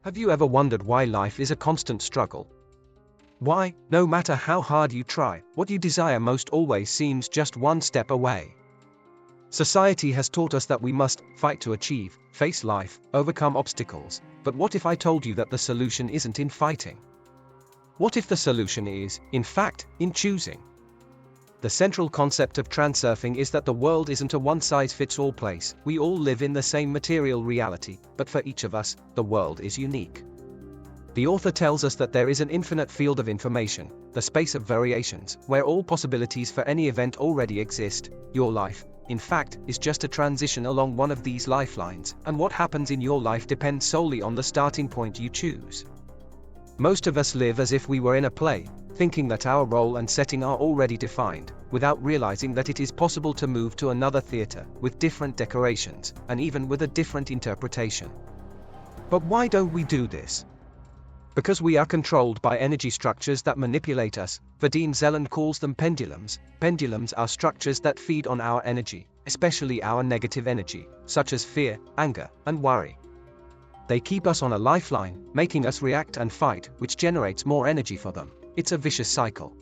Have you ever wondered why life is a constant struggle? Why, no matter how hard you try, what you desire most always seems just one step away? Society has taught us that we must fight to achieve, face life, overcome obstacles, but what if I told you that the solution isn't in fighting? What if the solution is, in fact, in choosing? The central concept of transurfing is that the world isn't a one-size-fits-all place. We all live in the same material reality, but for each of us, the world is unique. The author tells us that there is an infinite field of information, the space of variations, where all possibilities for any event already exist. Your life, in fact, is just a transition along one of these lifelines, and what happens in your life depends solely on the starting point you choose. Most of us live as if we were in a play, thinking that our role and setting are already defined, without realizing that it is possible to move to another theater, with different decorations, and even with a different interpretation. But why don't we do this? Because we are controlled by energy structures that manipulate us. Vadim Zeland calls them pendulums. Pendulums are structures that feed on our energy, especially our negative energy, such as fear, anger, and worry. They keep us on a lifeline, making us react and fight, which generates more energy for them. It's a vicious cycle.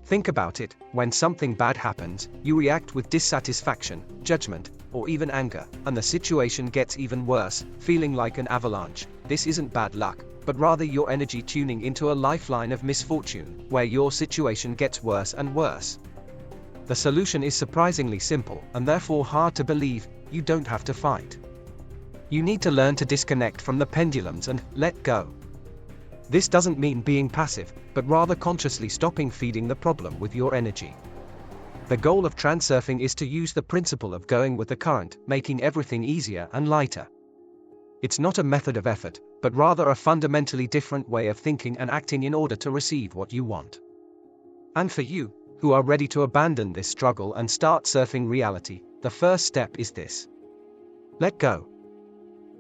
Think about it: when something bad happens, you react with dissatisfaction, judgment, or even anger, and the situation gets even worse, feeling like an avalanche. This isn't bad luck, but rather your energy tuning into a lifeline of misfortune, where your situation gets worse and worse. The solution is surprisingly simple, and therefore hard to believe. You don't have to fight. You need to learn to disconnect from the pendulums and let go. This doesn't mean being passive, but rather consciously stopping feeding the problem with your energy. The goal of transurfing is to use the principle of going with the current, making everything easier and lighter. It's not a method of effort, but rather a fundamentally different way of thinking and acting in order to receive what you want. And for you, who are ready to abandon this struggle and start surfing reality, the first step is this: let go.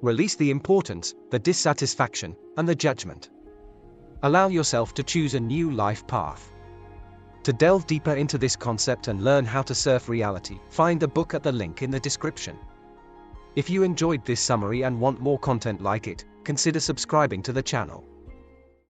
Release the importance, the dissatisfaction, and the judgment. Allow yourself to choose a new life path. To delve deeper into this concept and learn how to surf reality, find the book at the link in the description. If you enjoyed this summary and want more content like it, consider subscribing to the channel.